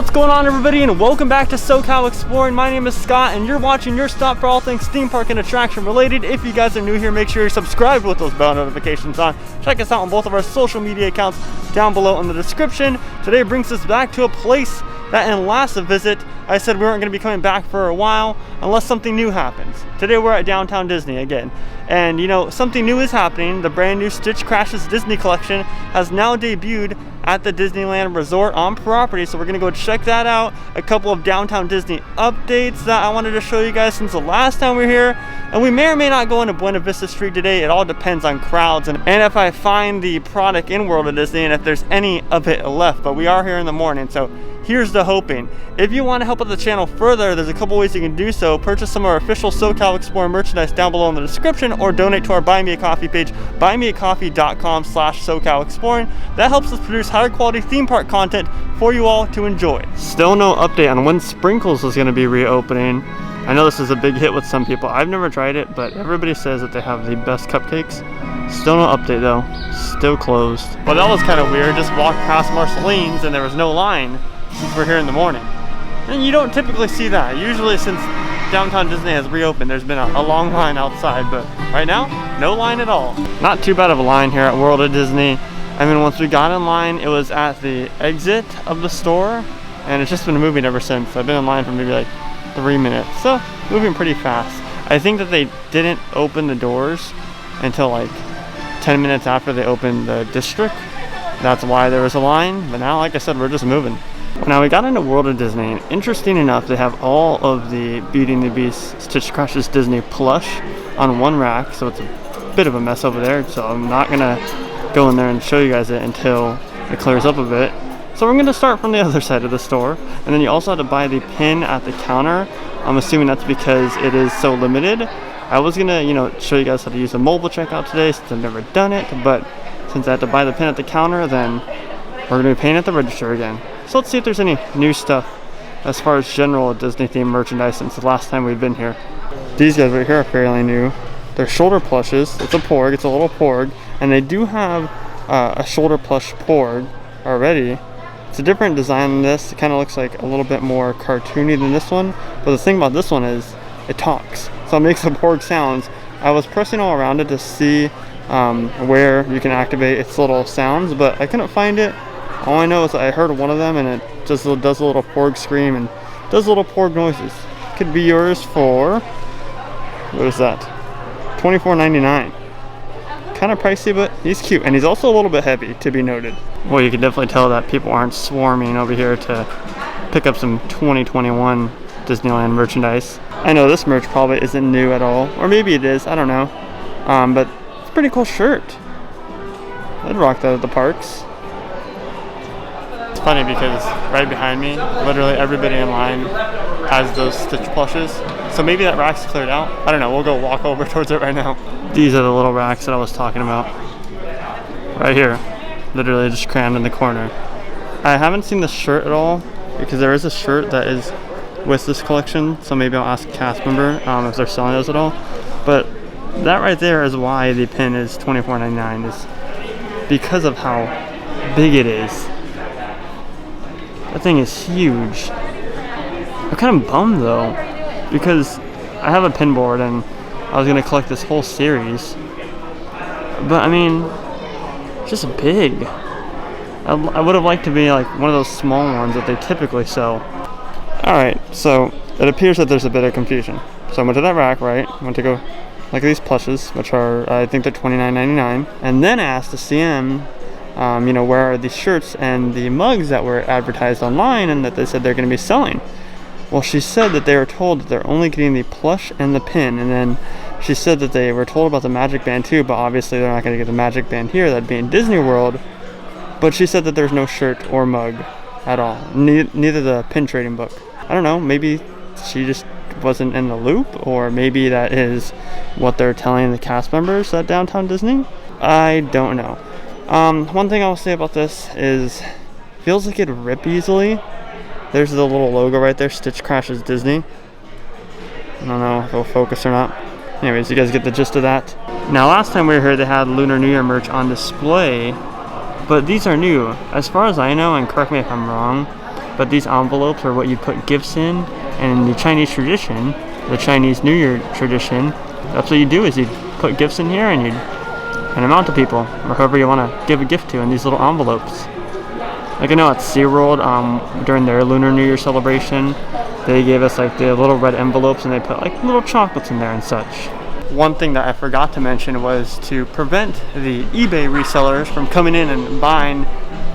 What's going on, everybody, and welcome back to SoCal Exploring. My name is Scott, and you're watching your stop for all things theme park and attraction related. If you guys are new here, make sure you're subscribed with those bell notifications on. Check us out on both of our social media accounts down below in the description. Today brings us back to a place that in last visit I said we weren't going to be coming back for a while unless something new happens. Today we're at Downtown Disney again, and you know, something new is happening. The brand new Stitch Crashes Disney collection has now debuted at the Disneyland Resort on property, so we're gonna go check that out. A couple of Downtown Disney updates that I wanted to show you guys since the last time we were here, and we may or may not go into Buena Vista Street today. It all depends on crowds and if I find the product in World of Disney and if there's any of it left, but we are here in the morning, so here's the hoping. If you want to help out the channel further, there's a couple ways you can do so. Purchase some of our official SoCal Exploring merchandise down below in the description, or donate to our Buy Me a Coffee page, buymeacoffee.com/SoCalExploring. That helps us produce higher quality theme park content for you all to enjoy. Still no update on when Sprinkles is going to be reopening. I know this is a big hit with some people. I've never tried it, but everybody says that they have the best cupcakes. Still no update though. Still closed. Well, that was kind of weird. Just walked past Marceline's and there was no line since we're here in the morning. And you don't typically see that. Usually since Downtown Disney has reopened, there's been a long line outside, but right now, no line at all. Not too bad of a line here at World of Disney. I mean, once we got in line, it was at the exit of the store, and it's just been moving ever since. I've been in line for maybe like 3 minutes, so moving pretty fast. I think that they didn't open the doors until like 10 minutes after they opened the district. That's why there was a line, but now, like I said, we're just moving. Now we got into World of Disney, and interesting enough, they have all of the Beauty and the Beast Stitch Crashes Disney plush on one rack, so it's a bit of a mess over there, so I'm not gonna go in there and show you guys it until it clears up a bit. So we're gonna start from the other side of the store, and then you also have to buy the pin at the counter. I'm assuming that's because it is so limited. I was gonna, show you guys how to use a mobile checkout today since I've never done it, but since I had to buy the pin at the counter, then we're gonna be paying at the register again. So let's see if there's any new stuff as far as general Disney themed merchandise since the last time we've been here. These guys right here are fairly new. They're shoulder plushes. It's a porg, it's a little porg, and they do have a shoulder plush porg already. It's a different design than this. It kind of looks like a little bit more cartoony than this one, but the thing about this one is it talks, so it makes the porg sounds. I was pressing all around it to see where you can activate its little sounds, but I couldn't find it. All I know is that I heard one of them and it just does a little porg scream and does little porg noises. Could be yours for, what is that, $24.99. Kind of pricey, but he's cute, and he's also a little bit heavy, to be noted. Well, you can definitely tell that people aren't swarming over here to pick up some 2021 Disneyland merchandise. I know this merch probably isn't new at all, or maybe it is, I don't know. But it's a pretty cool shirt. I'd rock that at the parks. It's funny because right behind me, literally everybody in line has those Stitch plushes. So maybe that rack's cleared out. I don't know, we'll go walk over towards it right now. These are the little racks that I was talking about. Right here, literally just crammed in the corner. I haven't seen the shirt at all because there is a shirt that is with this collection, so maybe I'll ask a cast member if they're selling those at all. But that right there is why the pin is $24.99, is because of how big it is. That thing is huge. I'm kind of bummed though, because I have a pin board and I was gonna collect this whole series, but I mean, it's just big. I would have liked to be like one of those small ones that they typically sell. Alright, so it appears that there's a bit of confusion. So I went to that rack, right? I went to go look at these plushes, which are, I think they're $29.99, and then asked the CM, where are these shirts and the mugs that were advertised online and that they said they're going to be selling. Well, she said that they were told that they're only getting the plush and the pin, and then she said that they were told about the Magic Band too, but obviously they're not going to get the Magic Band here, that'd be in Disney World. But she said that there's no shirt or mug at all, neither the pin trading book. I don't know, maybe she just wasn't in the loop, or maybe that is what they're telling the cast members at Downtown Disney. I don't know. One thing I'll say about this is, feels like it'd rip easily. There's the little logo right there, Stitch Crashes Disney. I don't know if it'll focus or not. Anyways, you guys get the gist of that. Now, last time we were here, they had Lunar New Year merch on display, but these are new. As far as I know, and correct me if I'm wrong, but these envelopes are what you put gifts in. And in the Chinese tradition, the Chinese New Year tradition, that's what you do, is you put gifts in here and you hand them out to people, or whoever you want to give a gift to, in these little envelopes. Like I know at SeaWorld, during their Lunar New Year celebration, they gave us like the little red envelopes and they put like little chocolates in there and such. One thing that I forgot to mention was to prevent the eBay resellers from coming in and buying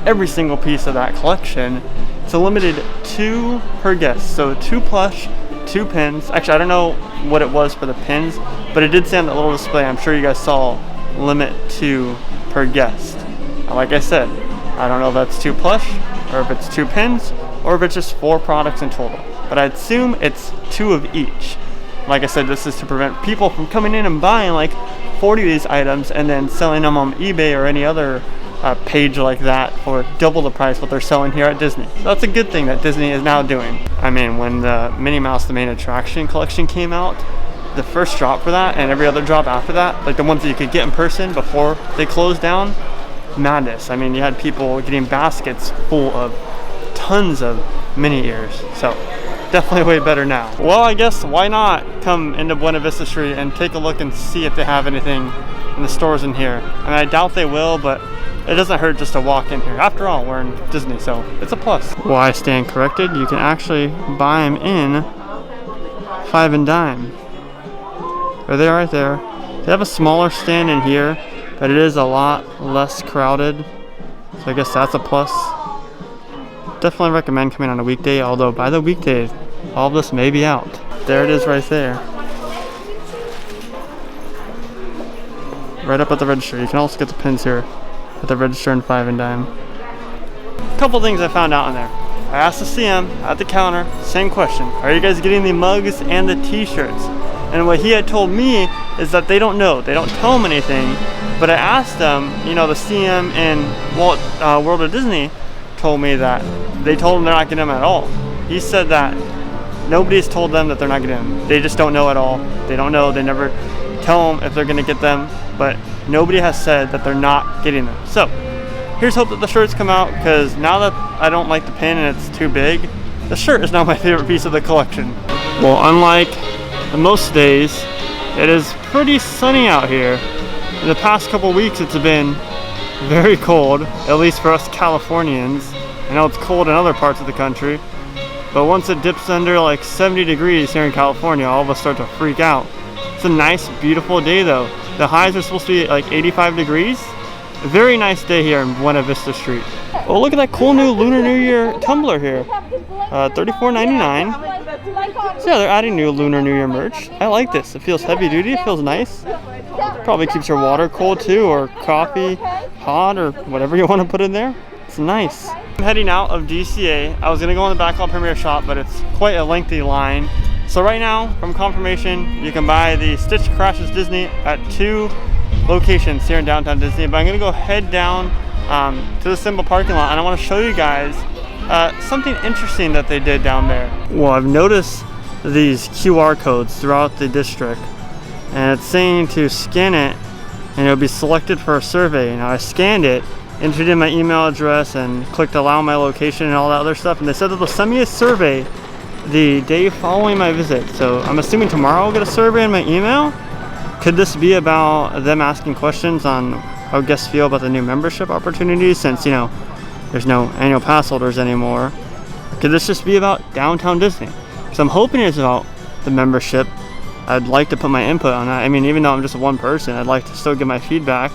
every single piece of that collection. It's a limited 2 per guest, so 2 plush, 2 pins. Actually, I don't know what it was for the pins, but it did say on that little display, I'm sure you guys saw, limit 2 per guest. Like I said, I don't know if that's 2 plush, or if it's 2 pins, or if it's just 4 products in total. But I'd assume it's 2 of each. Like I said, this is to prevent people from coming in and buying like 40 of these items and then selling them on eBay or any other page like that for double the price what they're selling here at Disney. So that's a good thing that Disney is now doing. I mean, when the Minnie Mouse The Main Attraction collection came out, the first drop for that and every other drop after that, like the ones that you could get in person before they closed down, madness. I mean, you had people getting baskets full of tons of Minnie ears. So definitely way better now. Well, I guess why not come into Buena Vista Street and take a look and see if they have anything in the stores in here. I mean, I doubt they will, but it doesn't hurt just to walk in here. After all, we're in Disney, so it's a plus. Well, I stand corrected. You can actually buy them in 5 and dime. There they are right there. They have a smaller stand in here, but it is a lot less crowded. So I guess that's a plus. Definitely recommend coming on a weekday, although by the weekdays, all of this may be out. There it is right there. Right up at the register. You can also get the pins here at the register in 5 and dime. A couple things I found out in there. I asked the CM at the counter, same question. Are you guys getting the mugs and the t-shirts? And what he had told me is that they don't know. They don't tell him anything. But I asked them, you know, the CM in World of Disney told me that they told him they're not getting them at all. He said that nobody's told them that they're not getting them. They just don't know at all. They don't know. They never tell them if they're going to get them. But nobody has said that they're not getting them. So here's hope that the shirts come out, because now that I don't like the pin and it's too big, the shirt is now my favorite piece of the collection. Well, unlike most days, it is pretty sunny out here. In the past couple weeks, it's been very cold, at least for us Californians. I know it's cold in other parts of the country, but once it dips under like 70 degrees here in California, all of us start to freak out. It's a nice, beautiful day though. The highs are supposed to be like 85 degrees. A very nice day here in Buena Vista Street. Oh, look at that cool new Lunar New Year tumbler here. $34.99. So yeah, they're adding new Lunar New Year merch. I like this. It feels heavy duty. It feels nice. Probably keeps your water cold too, or coffee hot, or whatever you want to put in there. It's nice. I'm heading out of DCA. I was going to go in the Backlot Premier shop, but it's quite a lengthy line. So right now, from confirmation, you can buy the Stitch Crashes Disney at 2 locations here in downtown Disney. But I'm going to go head down to the Symbol parking lot, and I want to show you guys something interesting that they did down there. Well, I've noticed these QR codes throughout the district, and it's saying to scan it and it'll be selected for a survey. Now I scanned it, entered in my email address, and clicked allow my location and all that other stuff, and they said that they'll send me a survey the day following my visit. So I'm assuming tomorrow I'll get a survey in my email. Could this be about them asking questions on how guests feel about the new membership opportunities, since, you know, there's no annual pass holders anymore? Or could this just be about downtown Disney? Because I'm hoping it's about the membership. I'd like to put my input on that. I mean, even though I'm just one person, I'd like to still give my feedback.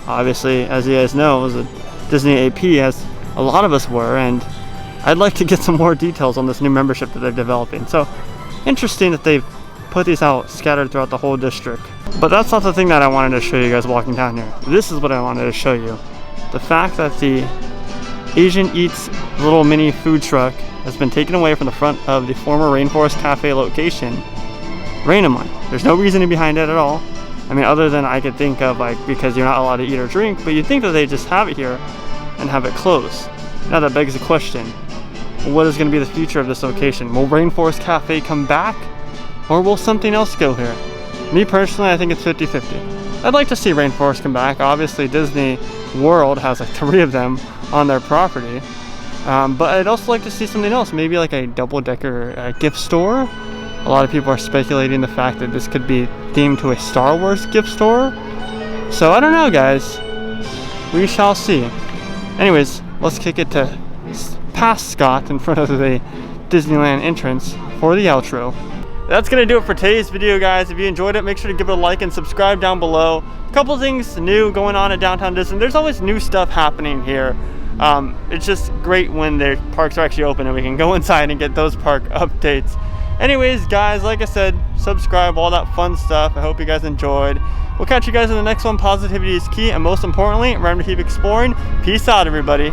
Obviously, as you guys know, as a Disney AP, as a lot of us were, and I'd like to get some more details on this new membership that they're developing. So, interesting that they've put these out scattered throughout the whole district. But that's not the thing that I wanted to show you guys walking down here. This is what I wanted to show you. The fact that the Asian Eats little mini food truck has been taken away from the front of the former Rainforest Cafe location randomly. There's no reasoning behind it at all. I mean, other than I could think of, like, because you're not allowed to eat or drink, but you'd think that they just have it here and have it closed. Now that begs the question, what is going to be the future of this location? Will Rainforest Cafe come back, or will something else go here? Me personally, I think it's 50-50. I'd like to see Rainforest come back. Obviously, Disney World has like 3 of them on their property. But I'd also like to see something else, maybe like a double-decker gift store. A lot of people are speculating the fact that this could be themed to a Star Wars gift store. So I don't know, guys. We shall see. Anyways, let's kick it to past Scott in front of the Disneyland entrance for the outro. That's gonna do it for today's video, guys. If you enjoyed it, make sure to give it a like and subscribe down below. A couple things new going on at Downtown Disney. There's always new stuff happening here. It's just great when the parks are actually open and we can go inside and get those park updates. Anyways, guys, like I said, subscribe, all that fun stuff. I hope you guys enjoyed. We'll catch you guys in the next one. Positivity is key, and most importantly, remember to keep exploring. Peace out, everybody.